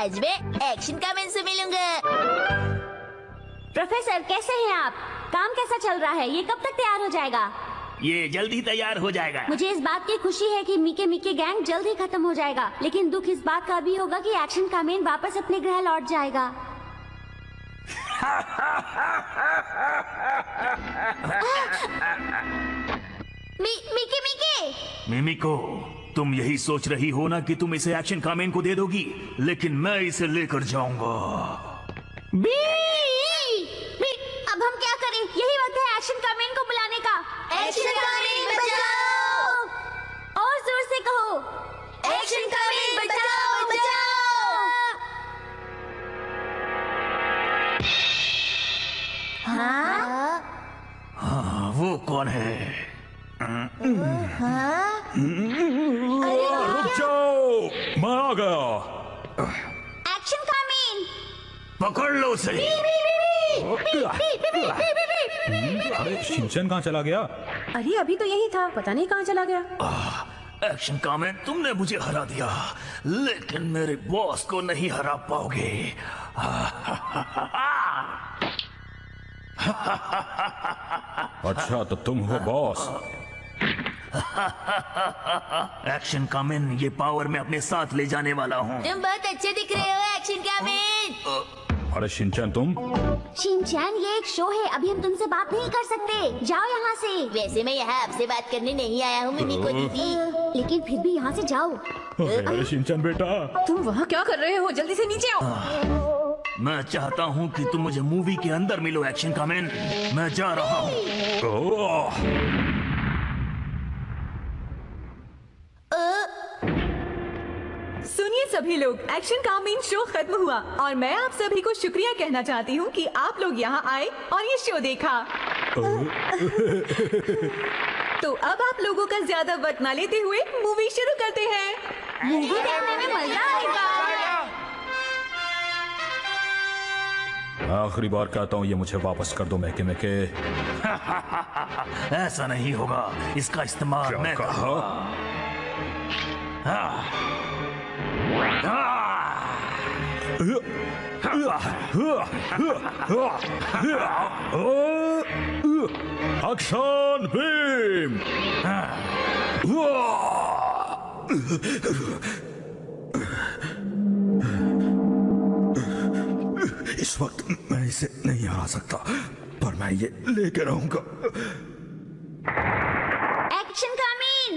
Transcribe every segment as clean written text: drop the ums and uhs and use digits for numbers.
आज मैं action comment से मिलूंगा। प्रोफेसर कैसे हैं आप? काम कैसा चल रहा है? ये कब तक तैयार हो जाएगा? ये जल्दी तैयार हो जाएगा। मुझे इस बात की खुशी है कि मीके मीके गैंग जल्द ही खत्म हो जाएगा, लेकिन दुख इस बात का भी होगा कि एक्शन कामेन वापस अपने ग्रह लौट जाएगा। मीके मीके मिमिको, तुम यही सोच रही हो ना कि तुम इसे एक्शन कामेन को दे दोगी, लेकिन मैं इसे लेकर जाऊंगा। अब हम क्या करें? यही वक्त है एक्शन कामेन को बुलाने का। एक्शन कामेन बचाओ! और जोर से कहो, एक्शन कामेन बचाओ बचाओ! हाँ? हाँ, वो कौन है? रुक जाओ, मैं आ गया। एक्शन कामेन पकड़ लो उसे। अरे शिनचैन कहाँ चला गया? अरे अभी तो यही था, पता नहीं कहाँ चला गया। एक्शन कामेन, तुमने मुझे हरा दिया, लेकिन मेरे बॉस को नहीं हरा पाओगे। अच्छा तो तुम हो बॉस? एक्शन कामेन, ये पावर मैं अपने साथ ले जाने वाला हूँ। तुम बहुत अच्छे दिख रहे हो एक्शन कामेन। अरे शिनचैन तुम? शिनचैन, ये एक शो है, अभी हम तुमसे बात नहीं कर सकते। जाओ यहाँ से। वैसे मैं यहाँ आपसे बात करने नहीं आया हूँ मिमिको दीदी। लेकिन फिर भी यहाँ से जाओ। अरे शिनचैन बेटा, तुम वहाँ क्या कर रहे हो? जल्दी से नीचे आओ। मैं चाहता हूँ कि तुम मुझे मूवी के अंदर मिलो एक्शन कामेन। मैं जा रहा हूँ। ओह, सुनिए सभी लोग, एक्शन कामेन शो खत्म हुआ और मैं आप सभी को शुक्रिया कहना चाहती हूँ कि आप लोग यहाँ आए और ये शो देखा। तो अब आप लोगों का ज्यादा वक्त ना लेते हुए मूवी शुरू करते हैं। मूवी देखने में मजा आएगा। आखिरी बार कहता हूँ, ये मुझे वापस कर दो मैके मैके। ऐसा नहीं होगा, इसका इस्तेमाल क्या मैं कहा? Action beam! इस वक्त मैं इसे नहीं हरा सकता, पर मैं ये लेके रहूंगा। एक्शन कामेन!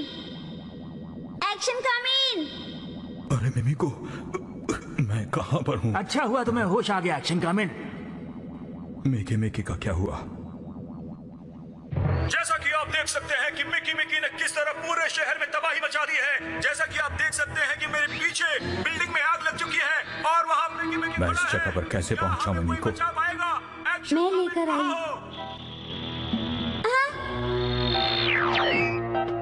एक्शन कामेन! अरे मिमिको, मैं कहां पर हूँ? अच्छा हुआ तुम्हें होश आ गया एक्शन कामेन। मिकी मिकी का क्या हुआ? जैसा कि आप देख सकते हैं कि मिकी मिकी ने किस तरह पूरे शहर में तबाही मचा दी है। जैसा कि आप देख सकते हैं कि मेरे पीछे बिल्डिंग में आग लग चुकी है और वहाँ मिकी मिकी मैं इस जगह पर कैसे पहुंचा मिमी को? मैं लेकर आई।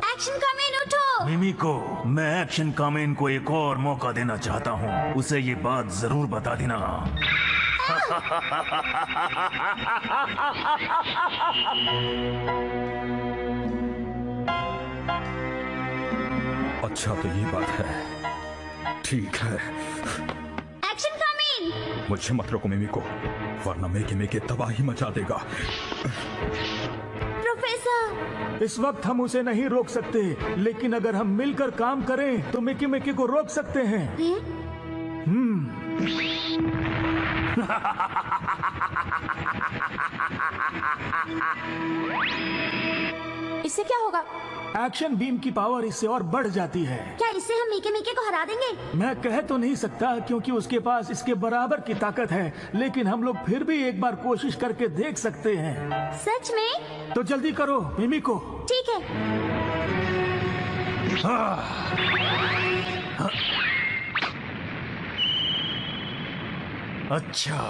एक्शन कामेन उठो! मिमिको, मैं एक्शन कामेन को एक और मौका देना चाहता हूँ। उसे ये बात जरूर बता देना। अच्छा तो ये बात है, ठीक है। एक्शन कामेन! मुझे मत रोको मिमिको, वरना मेके मेके तबाही मचा देगा। प्रोफेसर! इस वक्त हम उसे नहीं रोक सकते, लेकिन अगर हम मिलकर काम करें तो मिकी मिकी को रोक सकते हैं। इससे क्या होगा? एक्शन बीम की पावर इससे और बढ़ जाती है। क्या इससे हम मीके मीके को हरा देंगे? मैं कह तो नहीं सकता क्योंकि उसके पास इसके बराबर की ताकत है, लेकिन हम लोग फिर भी एक बार कोशिश करके देख सकते हैं। सच में? तो जल्दी करो मिमिको। ठीक है। अच्छा,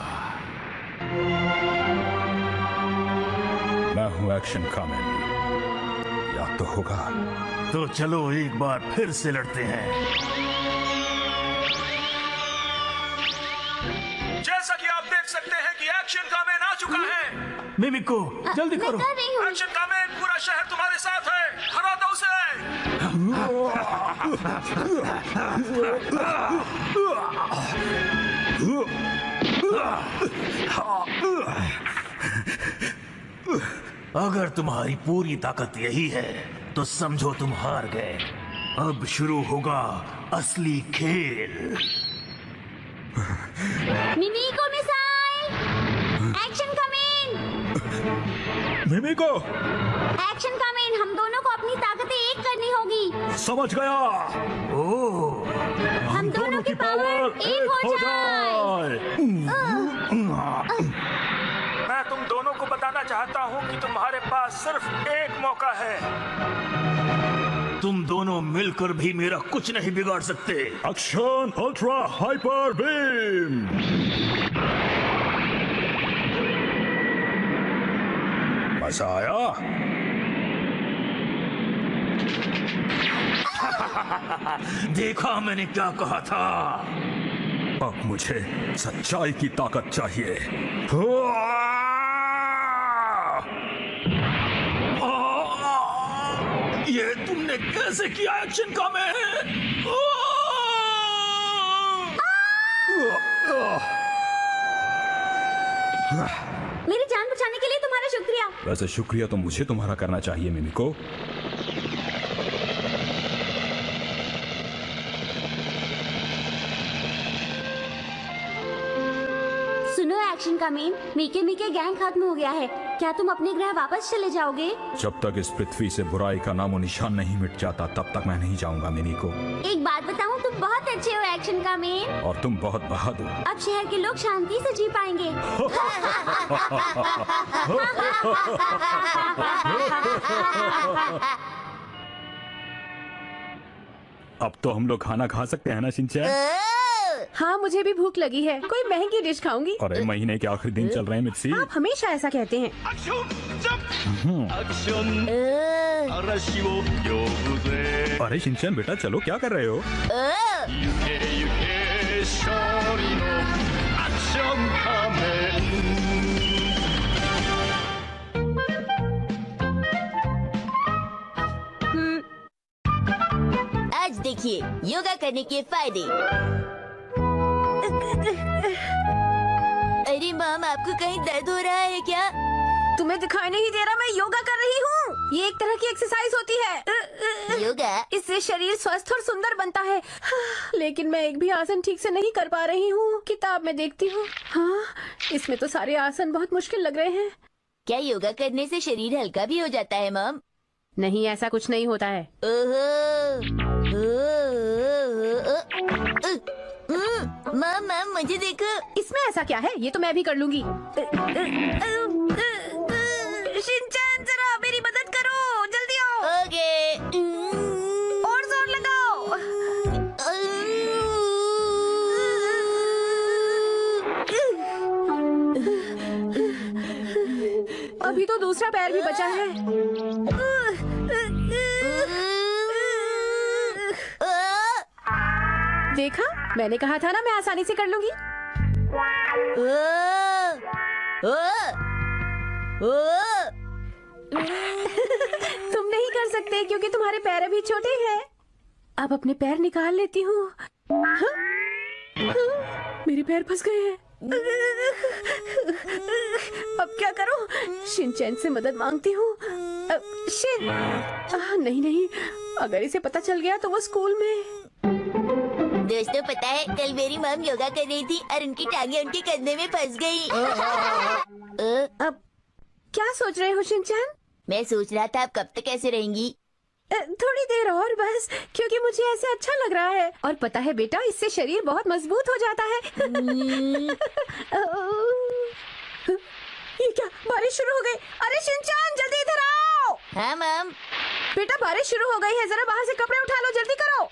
मैं हूँ एक्शन कामेन, याद तो होगा। तो चलो एक बार फिर से लड़ते हैं। जैसा कि आप देख सकते हैं कि एक्शन कामेन आ चुका है। मिमिको जल्दी मैं करो। कर रही हूँ। एक्शन कामेन, पूरा शहर तुम्हारे साथ है, हरा दो उसे। अगर तुम्हारी पूरी ताकत यही है तो समझो तुम हार गए। अब शुरू होगा असली खेल। मिमीको मिसाइल, एक्शन कमेन, मिमिको, एक्शन कमेन। हम दोनों को अपनी ताकतें एक करनी होगी। समझ गया। ओह, हम दोनों की पावर एक हो जाए। मैं तुम दोनों को बताना चाहता हूँ कि तुम्हारे पास सिर्फ एक मौका है। तुम दोनों मिलकर भी मेरा कुछ नहीं बिगाड़ सकते। Action ultra hyper beam. मजा आया? देखा मैंने क्या कहा था। अब मुझे सच्चाई की ताकत चाहिए। ये तुमने कैसे किया एक्शन कमेन? मेरी जान बचाने के लिए तुम्हारा शुक्रिया। वैसे शुक्रिया तो मुझे तुम्हारा करना चाहिए मिमिको। सुनो एक्शन कमेन, मीके मीके गैंग खत्म हो गया है। क्या तुम अपने ग्रह वापस चले जाओगे? जब तक इस पृथ्वी से बुराई का नामो निशान नहीं मिट जाता तब तक मैं नहीं जाऊंगा मिमिको। एक बात बताऊं, तुम बहुत अच्छे हो एक्शन कमेन। और तुम बहुत बहादुर। अब शहर के लोग शांति से जी पाएंगे। अब तो हम लोग खाना खा सकते हैं ना शिनचैन? हाँ, मुझे भी भूख लगी है। कोई महंगी डिश खाऊंगी। अरे महीने के आखिरी दिन चल रहे हैं मिर्ची। आप हमेशा ऐसा कहते हैं। अरे शिनचैन बेटा चलो, क्या कर रहे हो? आज देखिए योगा करने के फायदे। अरे मॉम, आपको कहीं दर्द हो रहा है क्या? तुम्हें दिखाई नहीं दे रहा मैं योगा कर रही हूँ। ये एक तरह की एक्सरसाइज होती है। योगा? इससे शरीर स्वस्थ और सुंदर बनता है। लेकिन मैं एक भी आसन ठीक से नहीं कर पा रही हूँ। किताब में देखती हूँ। हाँ, इसमें तो सारे आसन बहुत मुश्किल लग रहे हैं। क्या योगा करने से शरीर हल्का भी हो जाता है मॉम? नहीं, ऐसा कुछ नहीं होता है। मॉम मुझे देखो। इसमें ऐसा क्या है? ये तो मैं भी कर लूंगी। शिनचैन, जरा मेरी मदद करो, जल्दी आओ। ओके। और जोर लगाओ। अभी तो दूसरा पैर भी बचा है। देखा, मैंने कहा था ना मैं आसानी से कर लूंगी। तुम नहीं कर सकते क्योंकि तुम्हारे पैर अभी छोटे हैं। अब अपने पैर निकाल लेती हूँ। हाँ? मेरे पैर फंस गए हैं। अब क्या करूं? शिनचैन से मदद मांगती हूँ। शिन, नहीं, अगर इसे पता चल गया तो वो स्कूल में। दोस्तों, पता है कल मेरी मॉम योगा कर रही थी और उनकी टांगे उनके कंधे में फंस गई। अब क्या सोच रहे हो शिनचैन? मैं सोच रहा था आप कब तक ऐसे रहेंगी? थोड़ी देर और बस, क्योंकि मुझे ऐसे अच्छा लग रहा है। और पता है बेटा, इससे शरीर बहुत मजबूत हो जाता है। ये क्या, बारिश शुरू हो गई? अरे शिनचैन, जल्दी इधर आओ। हाँ मॉम। बेटा, बारिश शुरू हो गई है, जरा बाहर से कपड़े उठा लो, जल्दी करो।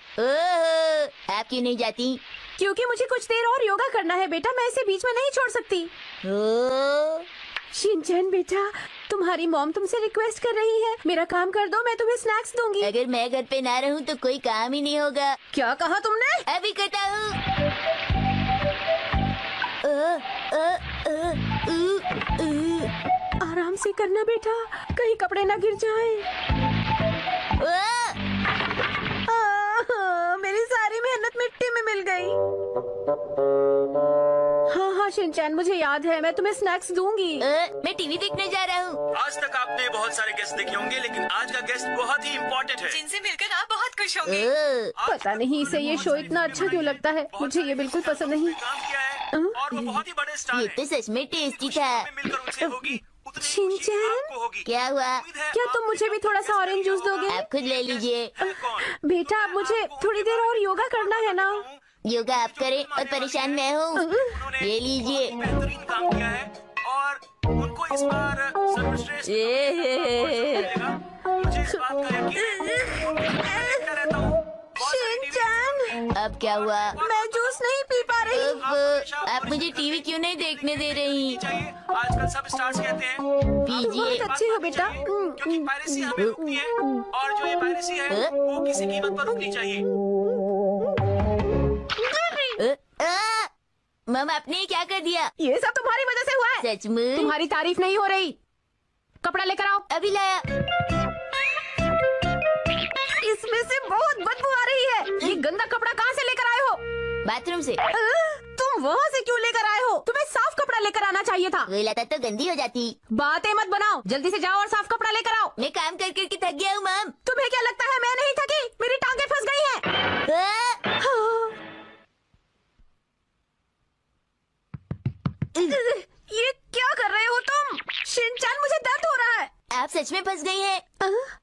आप क्यों नहीं जाती? क्योंकि मुझे कुछ देर और योगा करना है बेटा, मैं इसे बीच में नहीं छोड़ सकती। शिनचैन बेटा, तुम्हारी मॉम तुमसे रिक्वेस्ट कर रही है, मेरा काम कर दो, मैं तुम्हें स्नैक्स दूंगी। अगर मैं घर पे ना रहूं तो कोई काम ही नहीं होगा। क्या कहा तुमने? अभी करता हूँ। आराम से करना बेटा, कहीं कपड़े ना गिर जाएं। मेरी सारी मेहनत मिट्टी में मिल गई। हाँ, हाँ शिनचैन, मुझे याद है, मैं तुम्हें स्नैक्स दूंगी। मैं टीवी देखने जा रहा हूँ। आज तक आपने बहुत सारे गेस्ट देखे होंगे, लेकिन आज का गेस्ट बहुत ही इम्पोर्टेंट है। जिनसे मिलकर आप बहुत खुश होंगे। पता नहीं इसे ये शो इतना अच्छा क्यों लगता है, मुझे ये बिल्कुल पसंद नहीं। काम किया है और वो बहुत ही बड़े स्टार ये हैं। तो सच में टेस्टी था। मिलकर उनसे होगी उतनी खुशी शिनचैन? आपको होगी। क्या हुआ? उम्मीद है क्या आप तुम मुझे भी थोड़ा सा ऑरेंज जूस दोगे? आप खुद ले लीजिए। कौन? बेटा, अब मुझे थोड़ी देर और योगा करना है ना। योगा आप करें और परेशान मैं हूँ। ले लीजिए। बेहतरीन काम किया है और उनको इस बार सर्वश्रेष्ठ मिलेगा। मुझे इस बात का यकीन है। मैं देखता रहता हूँ। बहुत सारी टीवी शिनचैन, अब क्या हुआ? मैं जूस नहीं पी पा रही। आप मुझे टीवी क्यों नहीं देखने दे रही? चाहिए। आजकल सब स्टार्स कहते हैं पीजिए। बहुत अच्छी हो बेटा। क्योंकि पायरेसी हमें रुकती है और जो ये पायरेसी है वो किसी कीमत पर रुकनी चाहिए। मम, आपने ये क्या कर दिया? ये सब तुम्हारी वजह से हुआ है। सच में? तुम्हारी तारीफ नहीं हो रही। कपड़ा लेकर आओ। अभी लाया। इसमें से बहुत बदबू आ रही है। ये गंदा कपड़ा कहाँ से लेकर आए हो? बाथरूम से। तुम वहाँ से क्यों लेकर आए हो? तुम्हें साफ कपड़ा लेकर आना चाहिए था। वो लाता तो गंदी हो जाती। बातें मत बनाओ, जल्दी से जाओ और साफ कपड़ा लेकर आओ। मैं काम कर करके थक गया हूँ मम। तुम्हें क्या लगता है मैं नहीं थकी? मेरी टांगें फंस गई हैं। ये क्या कर रहे हो तुम? शिनचैन, मुझे दर्द हो रहा है। आप सच में फंस गई हैं।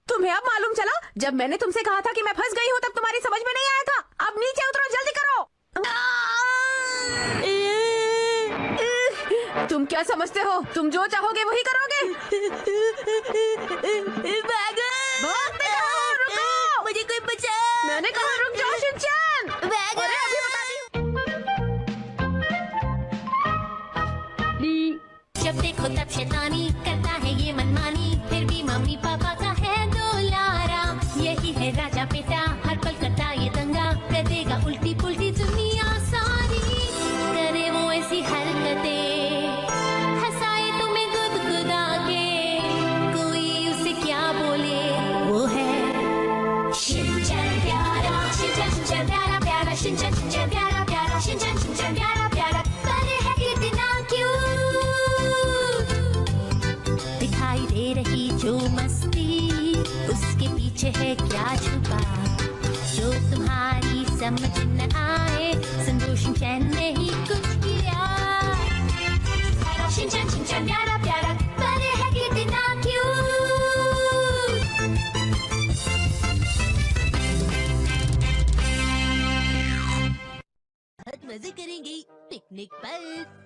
तुम्हें अब मालूम चला? जब मैंने तुमसे कहा था कि मैं फंस गई हूँ तब तुम्हारी समझ में नहीं आया था। अब नीचे उतरो, जल्दी करो। तुम क्या समझते हो? तुम जो चाहोगे वही करोगे। भागो! भागते जाओ, रुको। मुझे कोई बचाओ। मैंने कहा रुक जाओ शिनचैन। भागो! अरे अभी बताती हूँ। जब देखो तब शैतानी करता है ये मनमानी, फिर भी मम्मी पापा का है दुलारा। यही है राजा बेटा, हर पल करता ये दंगा, कर देगा उल्टी पुल्टी दुनिया सारी। करे वो ऐसी हरकतें, हंसाए तुम्हें गुदगुदा के, कोई उसे क्या बोले, वो है शिनचैन प्यारा, शिनचैन शिनचैन प्यारा प्यारा, शिनचैन शिनचैन प्यारा प्यारा, शिनचैन शिनचैन प्यारा प्यारा। पर है कितना क्यूट, दिखाई दे रही जो मस्ती, उसके पीछे है क्या छुपा, जो तुम्हारी समझ न आए। समझो शिनचैन ने ही कुछ किया। शिनचैन शिनचैन प्यारा प्यारा, पर है कितना क्यूट। बहुत मजे करेंगे पिकनिक पर।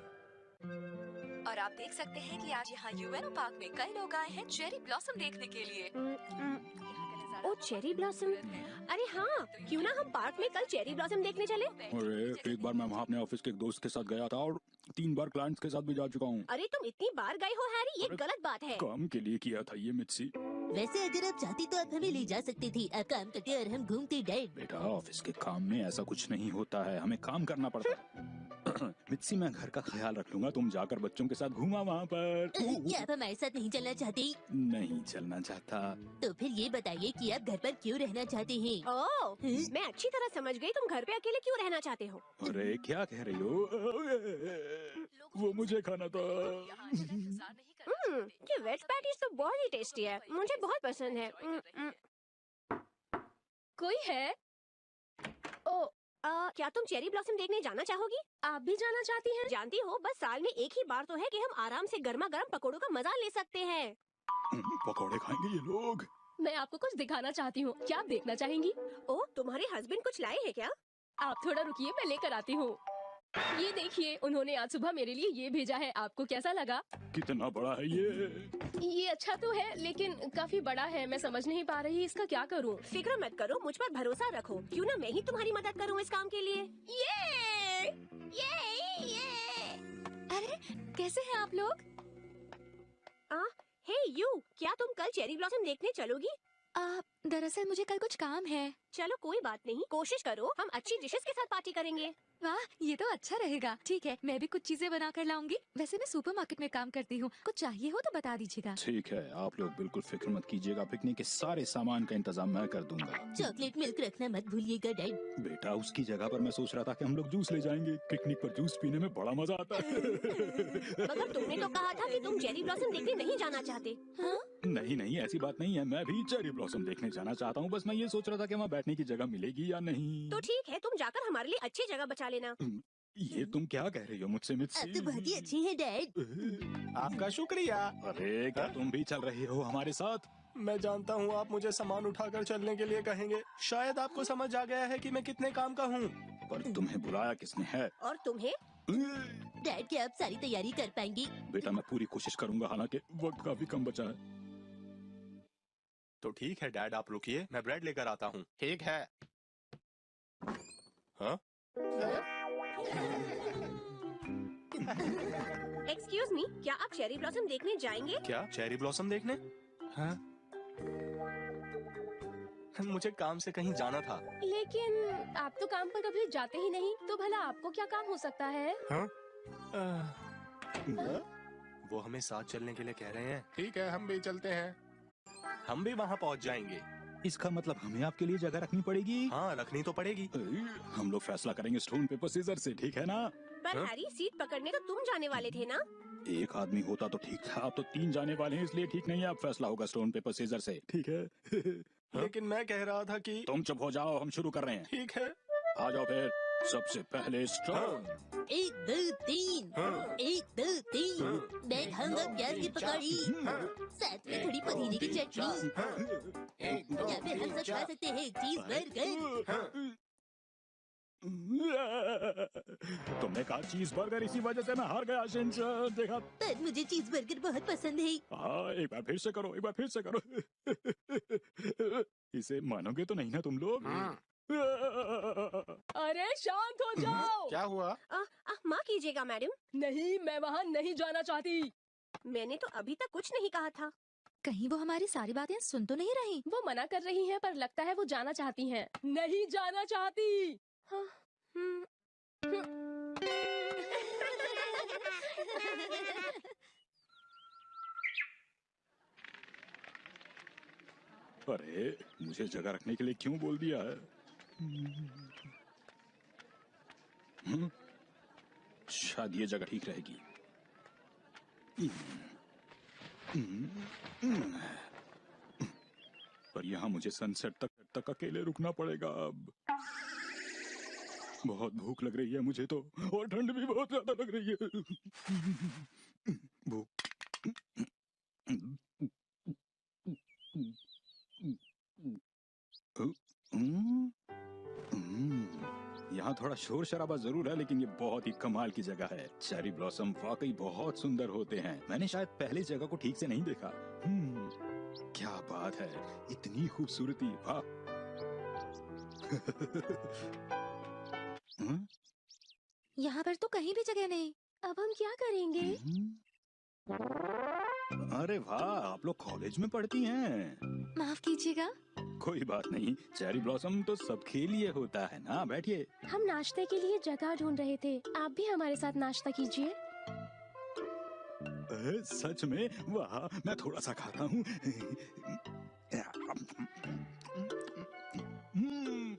और आप देख सकते हैं कि आज यहाँ यूएनओ पार्क में कई लोग आए हैं चेरी ब्लॉसम देखने के लिए। ओ चेरी ब्लॉसम, अरे हाँ, क्यों ना हम पार्क में कल चेरी ब्लॉसम देखने चले? अरे एक बार मैं वहाँ अपने ऑफिस के एक दोस्त के साथ गया था और 3 बार क्लाइंट्स के साथ भी जा चुका हूँ। अरे तुम इतनी बार गए हो हैरी, ये गलत बात है। काम के लिए किया था ये मित्सी। वैसे अगर आप चाहती तो आप हमें ले जा सकती थी। आप काम करते और हम घूमते डैड। बेटा, ऑफिस के काम में ऐसा कुछ नहीं होता है, हमें काम करना पड़ता है। मित्सी, मैं घर का ख्याल रख लूंगा, तुम जाकर बच्चों के साथ घूमा वहाँ पर। क्या आप हमारे साथ नहीं चलना चाहती? नहीं चलना चाहता। तो फिर ये बताइए कि आप घर पर क्यों रहना चाहते हैं? ओह, मैं अच्छी तरह समझ गई, तुम घर पे अकेले क्यों रहना चाहते हो। अरे क्या कह रही हो? वो मुझे खाना था। ये वेज पैटीज तो बहुत ही टेस्टी है, मुझे बहुत पसंद है। कोई है? ओ, क्या तुम चेरी ब्लॉसम देखने जाना चाहोगी? आप भी जाना चाहती हैं? जानती हो, बस साल में एक ही बार तो है कि हम आराम से गर्मा गर्म पकौड़ों का मजा ले सकते हैं। पकौड़े खाएंगे ये लोग। मैं आपको कुछ दिखाना चाहती हूँ, क्या आप देखना चाहेंगी? ओ, तुम्हारे हस्बैंड कुछ लाए हैं क्या? आप थोड़ा रुकिए, मैं लेकर आती हूँ। ये देखिए, उन्होंने आज सुबह मेरे लिए ये भेजा है, आपको कैसा लगा? कितना बड़ा है ये? ये अच्छा तो है, लेकिन काफी बड़ा है, मैं समझ नहीं पा रही इसका क्या करूँ। फिक्र मत करो, मुझ पर भरोसा रखो, क्यों ना मैं ही तुम्हारी मदद करूँ इस काम के लिए। अरे कैसे हैं आप लोग? हे यू, क्या तुम कल चेरी ब्लॉसम देखने चलोगी? दरअसल मुझे कल कुछ काम है। चलो कोई बात नहीं, कोशिश करो, हम अच्छी डिशेस के साथ पार्टी करेंगे। वाह, ये तो अच्छा रहेगा। ठीक है, मैं भी कुछ चीजें बना कर लाऊंगी। वैसे मैं सुपरमार्केट में काम करती हूँ, कुछ चाहिए हो तो बता दीजिएगा। ठीक है, आप लोग बिल्कुल फिक्र मत कीजिएगा, पिकनिक के सारे सामान का इंतजाम मैं कर दूंगा। चॉकलेट मिल्क रखना मत भूलिएगा डैड। बेटा, उसकी जगह पर मैं सोच रहा था कि हम लोग जूस ले जाएंगे। पिकनिक पर जूस पीने में बड़ा मजा आता है। मगर तुमने तो कहा था कि तुम चेरी ब्लॉसम देखने नहीं जाना चाहते। हाँ? नहीं नहीं, ऐसी बात नहीं है, मैं भी चेरी ब्लॉसम देखने जाना चाहता हूँ। बस मैं ये सोच रहा था कि वहाँ बैठने की जगह मिलेगी या नहीं। तो ठीक है, तुम जाकर हमारे लिए अच्छी जगह बचा लेना। ये तुम क्या कह रही हो मुझसे मित्सी? आप तो बहुत ही अच्छे हैं डैड। आपका शुक्रिया। अरे क्या तुम भी चल रही हो हमारे साथ? मैं जानता हूँ आप मुझे सामान उठाकर चलने के लिए कहेंगे। शायद आपको समझ आ गया है कि मैं कितने काम का हूँ। पर तुम्हें बुलाया किसने है? और तुम्हें? डैड, क्या आप सारी तैयारी कर पाएंगे? बेटा, मैं पूरी कोशिश करूंगा, हालांकि वक्त काफी कम बचा है। तो ठीक है डैड, आप रुकिए, मैं ब्रेड लेकर आता हूँ। ठीक है। हाँ? एक्सक्यूज मी, क्या आप चेरी ब्लॉसम देखने जाएंगे? क्या चेरी ब्लॉसम देखने? हाँ? मुझे काम से कहीं जाना था। लेकिन आप तो काम पर कभी जाते ही नहीं, तो भला आपको क्या काम हो सकता है? हाँ? वो हमें साथ चलने के लिए कह रहे हैं। ठीक है, हम भी चलते हैं। हम भी वहाँ पहुँच जाएंगे। इसका मतलब हमें आपके लिए जगह रखनी पड़ेगी? हाँ, रखनी तो पड़ेगी। हम लोग फैसला करेंगे स्टोन पेपर सीजर से, ठीक है ना? पर हैरी, सीट पकड़ने तो तुम जाने वाले थे ना? एक आदमी होता तो ठीक था, अब तो 3 जाने वाले हैं, इसलिए ठीक नहीं है। अब फैसला होगा स्टोन पेपर सीजर से, ठीक है? लेकिन मैं कह रहा था कि तुम चुप हो जाओ, हम शुरू कर रहे हैं। ठीक है। आ जाओ फिर। सबसे पहले स्टोन। 1 2 3 1 2 3। मैं खाऊंगा प्याज की पकौड़ी, साथ में थोड़ी पुदीने की चटनी, या फिर हम सब खा सकते हैं चीज बर्गर। तुमने कहा चीज बर्गर, इसी वजह से मैं हार गया शिनचैन, देखा? पर मुझे चीज बर्गर बहुत पसंद है। हाँ, एक बार फिर से करो, एक बार फिर से करो। इसे मानोगे तो नहीं ना तुम लोग? अरे शांत हो जाओ। क्या हुआ? माँ कीजिएगा मैडम। नहीं, मैं वहाँ नहीं जाना चाहती। मैंने तो अभी तक कुछ नहीं कहा था। कहीं वो हमारी सारी बातें सुन तो नहीं रही? वो मना कर रही हैं, पर लगता है वो जाना चाहती हैं। नहीं जाना चाहती। हाँ, अरे, मुझे जगह रखने के लिए क्यों बोल दिया है? शायद ये जगह ठीक रहेगी। पर यहाँ मुझे सनसेट तक अकेले रुकना पड़ेगा अब। बहुत भूख लग रही है मुझे तो, और ठंड भी बहुत ज्यादा लग रही है। भूख। यहाँ थोड़ा शोर शराबा जरूर है, लेकिन ये बहुत ही कमाल की जगह है। चेरी ब्लॉसम वाकई बहुत सुंदर होते हैं। मैंने शायद पहले इस जगह को ठीक से नहीं देखा। क्या बात है, इतनी खूबसूरती, वाह। यहाँ पर तो कहीं भी जगह नहीं। अब हम क्या करेंगे? अरे वाह, आप लोग कॉलेज में पढ़ती हैं। माफ कीजिएगा। कोई बात नहीं, चेरी ब्लॉसम तो सबके लिए होता है ना। बैठिए। हम नाश्ते के लिए जगह ढूंढ रहे थे, आप भी हमारे साथ नाश्ता कीजिए। सच में? वाह, मैं थोड़ा सा खाता हूँ।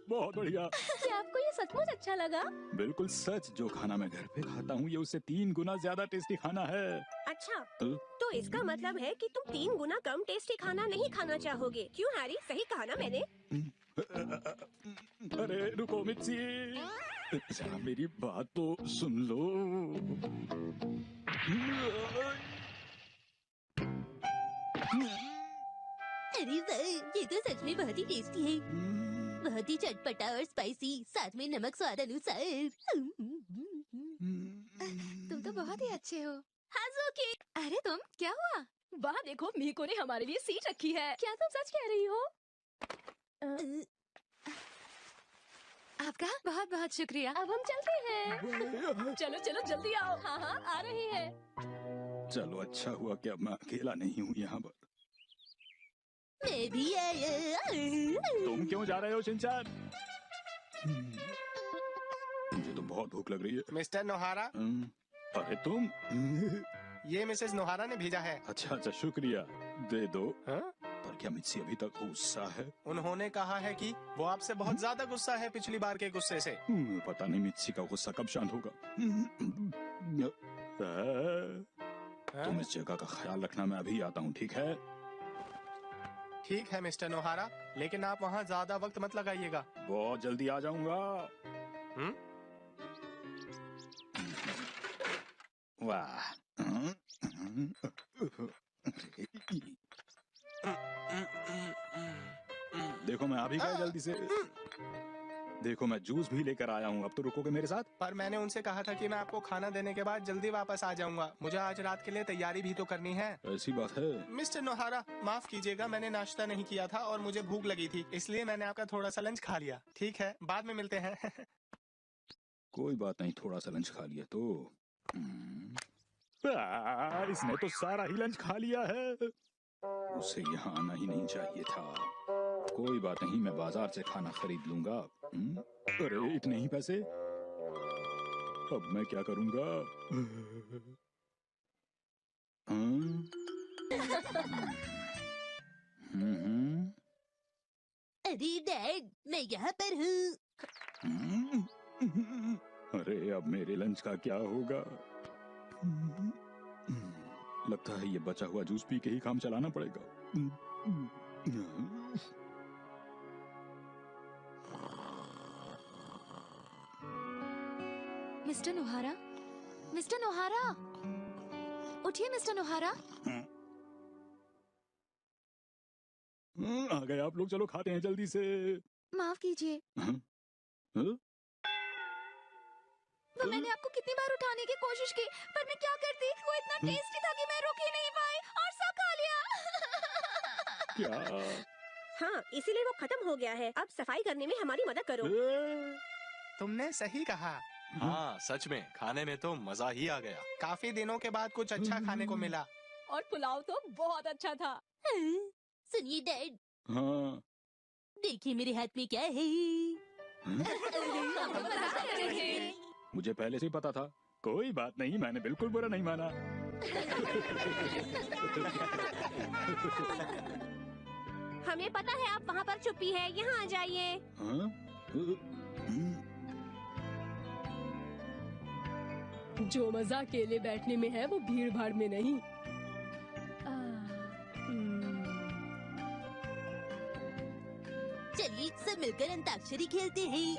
बहुत बढ़िया। क्या आपको ये सचमुच अच्छा लगा? बिल्कुल सच। जो खाना मैं घर पे खाता हूँ, ये उससे 3 गुना ज्यादा टेस्टी खाना है। अच्छा, तो इसका मतलब है कि तुम 3 गुना कम टेस्टी खाना नहीं खाना चाहोगे। क्यों हैरी, सही कहा ना मैंने? अरे रुको मित्सी, जरा मेरी बात तो सुन लो। अरे वाह, ये तो सच में बहुत ही टेस्टी है। बहुत ही चटपटा और स्पाइसी, साथ में नमक स्वाद अनुसार। तुम तो बहुत ही अच्छे हो। हाज़ुकी। अरे तुम, क्या हुआ? वाह देखो, मीको ने हमारे लिए सीट रखी है। क्या तुम सच कह रही हो? आपका बहुत बहुत शुक्रिया। अब हम चलते हैं। चलो चलो जल्दी आओ। हाँ हाँ, आ रहे हैं। चलो, अच्छा हुआ कि अब मैं अकेला नहीं हूँ यहाँ पर। मैं भी आया। तुम क्यों जा रहे हो शिनचैन? मुझे तो बहुत भूख लग रही है। मिस्टर नोहारा, अरे तुम? ये मिसेस नोहारा ने भेजा है। अच्छा शुक्रिया, दे दो। हाँ? पर क्या मिस्सी अभी तक गुस्सा है? उन्होंने कहा है कि वो आपसे बहुत ज्यादा गुस्सा है पिछली बार के गुस्से से। पता नहीं मिस्सी का गुस्सा कब शांत होगा। तुम इस जगह का ख्याल रखना, मैं अभी आता हूँ, ठीक है? ठीक है मिस्टर नोहारा, लेकिन आप वहाँ ज्यादा वक्त मत लगाइएगा। बहुत जल्दी आ जाऊंगा। वाह, देखो मैं अभी गया जल्दी से। देखो मैं जूस भी लेकर आया हूँ, अब तो रुकोगे मेरे साथ? पर मैंने उनसे कहा था कि मैं आपको खाना देने के बाद जल्दी वापस आ जाऊंगा। मुझे आज रात के लिए तैयारी भी तो करनी है। ऐसी बात है? मिस्टर नोहारा, माफ कीजिएगा, मैंने नाश्ता नहीं किया था और मुझे भूख लगी थी, इसलिए मैंने आपका थोड़ा सा लंच खा लिया। ठीक है, बाद में मिलते हैं। कोई बात नहीं, थोड़ा सा लंच खा लिया तो। इसने तो सारा ही लंच खा लिया है। उसे यहाँ आना ही नहीं चाहिए था। कोई बात नहीं, मैं बाजार से खाना खरीद लूंगा। अरे इतने ही पैसे, अब मैं क्या करूंगा? अरे डैड, मैं यहाँ पर हूँ। अरे अब मेरे लंच का क्या होगा? लगता है ये बचा हुआ जूस पी के ही काम चलाना पड़ेगा। मिस्टर नोहारा, मिस्टर नोहारा, उठिए मिस्टर नोहारा। आ गए आप लोग, चलो खाते हैं जल्दी से। माफ कीजिए, वो मैंने आपको कितनी बार उठाने की कोशिश की, पर मैं क्या करती, वो इतना टेस्टी था कि मैं रुक ही नहीं पाई और सब खा लिया। क्या? हाँ, इसीलिए वो खत्म हो गया है। अब सफाई करने में हमारी मदद करो। तुमने सही कहा। हाँ, सच में खाने में तो मजा ही आ गया। काफी दिनों के बाद कुछ अच्छा खाने को मिला। और पुलाव तो बहुत अच्छा था। सुनिए डैड। हाँ। देखिए मेरे हाथ में क्या है। मुझे पहले से ही पता था। कोई बात नहीं, मैंने बिल्कुल बुरा नहीं माना। हमें पता है आप वहाँ पर छुपी है, यहाँ आ जाइए। जो मजा अकेले बैठने में है वो भीड़ भाड़ में नहीं। चलिए सब मिलकर अंताक्षरी खेलते हैं।